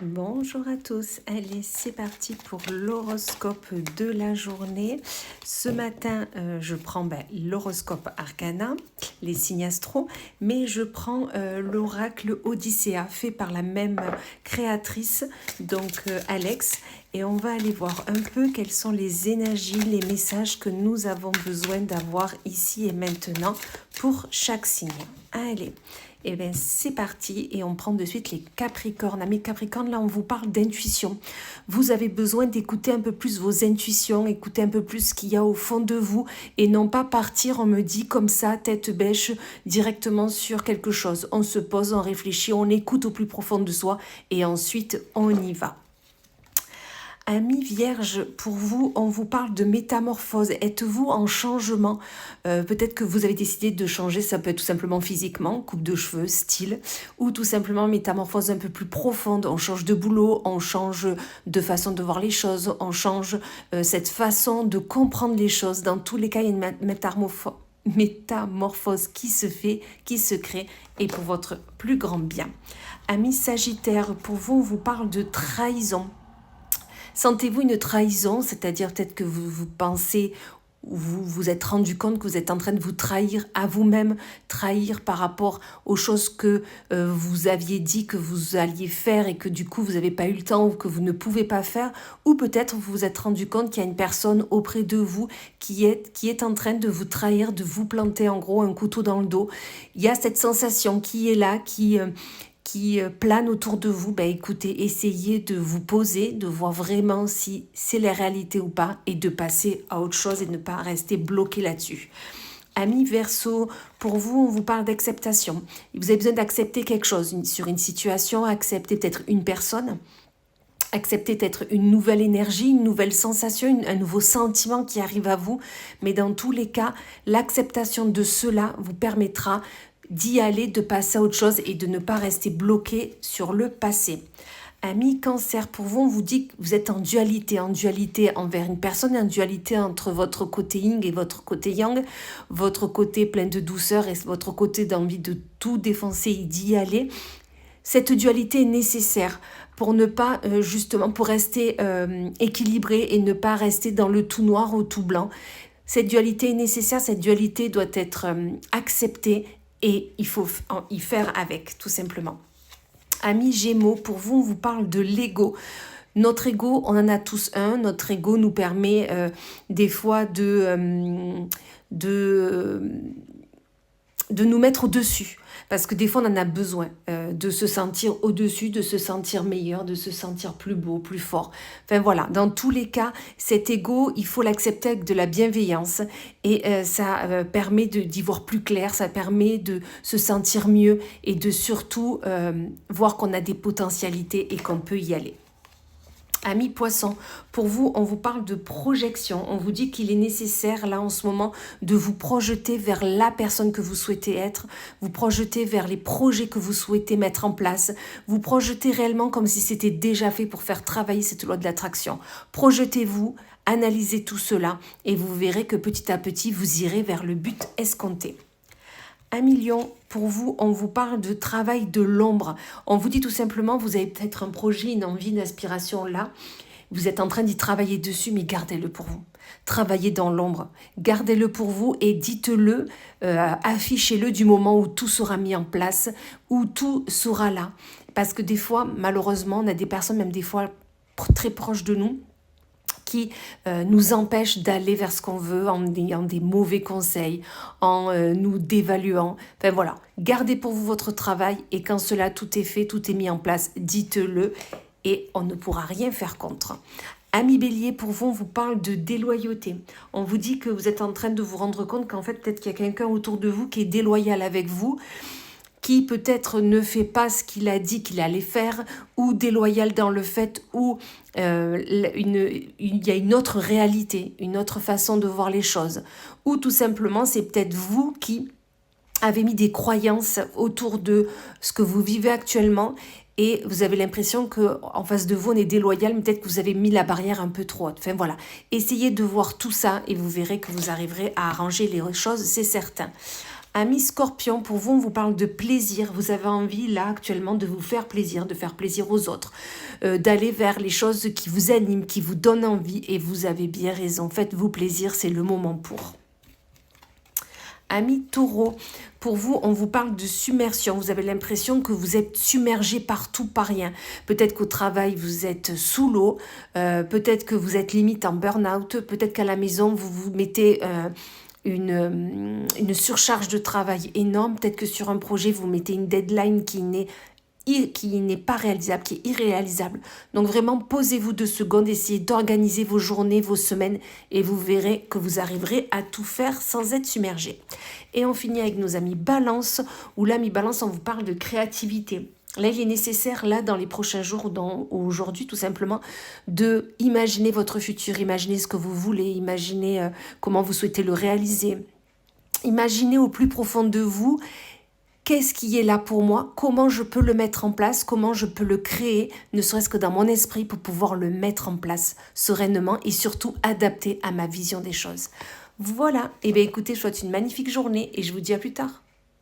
Bonjour à tous, allez c'est parti pour l'horoscope de la journée. Ce matin je prends l'horoscope Arcana, les signes astro, mais je prends l'oracle Odyssea fait par la même créatrice, donc Alex, et on va aller voir un peu quelles sont les énergies, les messages que nous avons besoin d'avoir ici et maintenant pour chaque signe. Allez, et bien c'est parti et on prend de suite les Capricornes. Mes Capricornes, là on vous parle d'intuition. Vous avez besoin d'écouter un peu plus vos intuitions, écouter un peu plus ce qu'il y a au fond de vous et non pas partir, on me dit comme ça, tête bêche, directement sur quelque chose. On se pose, on réfléchit, on écoute au plus profond de soi et ensuite on y va. Amis Vierge, pour vous, on vous parle de métamorphose. Êtes-vous en changement? Peut-être que vous avez décidé de changer, ça peut être tout simplement physiquement, coupe de cheveux, style, ou tout simplement métamorphose un peu plus profonde. On change de boulot, on change de façon de voir les choses, on change cette façon de comprendre les choses. Dans tous les cas, il y a une métamorphose qui se fait, qui se crée, et pour votre plus grand bien. Amis Sagittaire, pour vous, on vous parle de trahison. Sentez-vous une trahison, c'est-à-dire peut-être que vous pensez, vous vous êtes rendu compte que vous êtes en train de vous trahir à vous-même, trahir par rapport aux choses que vous aviez dit que vous alliez faire et que du coup vous n'avez pas eu le temps ou que vous ne pouvez pas faire, ou peut-être vous vous êtes rendu compte qu'il y a une personne auprès de vous qui est en train de vous trahir, de vous planter en gros un couteau dans le dos. Il y a cette sensation qui est là, qui plane autour de vous. Écoutez, essayez de vous poser, de voir vraiment si c'est la réalité ou pas et de passer à autre chose et ne pas rester bloqué là-dessus. Amis Verseau, pour vous, on vous parle d'acceptation. Vous avez besoin d'accepter quelque chose sur une situation, accepter peut-être une personne, accepter peut-être une nouvelle énergie, une nouvelle sensation, un nouveau sentiment qui arrive à vous. Mais dans tous les cas, l'acceptation de cela vous permettra d'y aller, de passer à autre chose et de ne pas rester bloqué sur le passé. Amis Cancer, pour vous, on vous dit que vous êtes en dualité envers une personne, en dualité entre votre côté yin et votre côté yang, votre côté plein de douceur et votre côté d'envie de tout défoncer et d'y aller. Cette dualité est nécessaire pour ne pas, justement, pour rester équilibré et ne pas rester dans le tout noir ou tout blanc. Cette dualité est nécessaire, cette dualité doit être acceptée et il faut y faire avec, tout simplement. Amis Gémeaux, pour vous, on vous parle de l'ego. Notre ego, on en a tous un. Notre ego nous permet des fois de nous mettre au-dessus. Parce que des fois, on en a besoin de se sentir au-dessus, de se sentir meilleur, de se sentir plus beau, plus fort. Enfin voilà, dans tous les cas, cet ego, il faut l'accepter avec de la bienveillance et ça permet d'y voir plus clair, ça permet de se sentir mieux et de surtout voir qu'on a des potentialités et qu'on peut y aller. Amis Poissons, pour vous, on vous parle de projection. On vous dit qu'il est nécessaire, là, en ce moment, de vous projeter vers la personne que vous souhaitez être, vous projeter vers les projets que vous souhaitez mettre en place, vous projeter réellement comme si c'était déjà fait pour faire travailler cette loi de l'attraction. Projetez-vous, analysez tout cela et vous verrez que petit à petit, vous irez vers le but escompté. Amis Lion, pour vous, on vous parle de travail de l'ombre. On vous dit tout simplement, vous avez peut-être un projet, une envie, une aspiration là. Vous êtes en train d'y travailler dessus, mais gardez-le pour vous. Travaillez dans l'ombre. Gardez-le pour vous et dites-le, affichez-le du moment où tout sera mis en place, où tout sera là. Parce que des fois, malheureusement, on a des personnes, même des fois très proches de nous, qui nous empêche d'aller vers ce qu'on veut en ayant des mauvais conseils, en nous dévaluant. Enfin voilà, gardez pour vous votre travail et quand cela tout est fait, tout est mis en place, dites-le et on ne pourra rien faire contre. Amis Bélier, pour vous, on vous parle de déloyauté. On vous dit que vous êtes en train de vous rendre compte qu'en fait, peut-être qu'il y a quelqu'un autour de vous qui est déloyal avec vous, qui peut-être ne fait pas ce qu'il a dit qu'il allait faire, ou déloyal dans le fait où il y a une autre réalité, une autre façon de voir les choses, ou tout simplement c'est peut-être vous qui avez mis des croyances autour de ce que vous vivez actuellement et vous avez l'impression qu'en face de vous on est déloyal, mais peut-être que vous avez mis la barrière un peu trop haute. Enfin voilà, essayez de voir tout ça et vous verrez que vous arriverez à arranger les choses, c'est certain. Amis Scorpion, pour vous, on vous parle de plaisir. Vous avez envie, là, actuellement, de vous faire plaisir, de faire plaisir aux autres, d'aller vers les choses qui vous animent, qui vous donnent envie. Et vous avez bien raison. Faites-vous plaisir, c'est le moment pour. Amis Taureau, pour vous, on vous parle de submersion. Vous avez l'impression que vous êtes submergé partout par rien. Peut-être qu'au travail, vous êtes sous l'eau. Peut-être que vous êtes limite en burn-out. Peut-être qu'à la maison, vous vous mettez une surcharge de travail énorme. Peut-être que sur un projet, vous mettez une deadline qui n'est pas réalisable, qui est irréalisable. Donc vraiment, posez-vous 2 secondes, essayez d'organiser vos journées, vos semaines, et vous verrez que vous arriverez à tout faire sans être submergé. Et on finit avec nos amis Balance, où là, mes Balance, on vous parle de créativité. Là, il est nécessaire, là, dans les prochains jours, ou aujourd'hui, tout simplement, de imaginer votre futur, imaginer ce que vous voulez, imaginer comment vous souhaitez le réaliser. Imaginez au plus profond de vous, qu'est-ce qui est là pour moi, comment je peux le mettre en place, comment je peux le créer, ne serait-ce que dans mon esprit, pour pouvoir le mettre en place sereinement et surtout adapté à ma vision des choses. Voilà, et bien écoutez, je vous souhaite une magnifique journée et je vous dis à plus tard.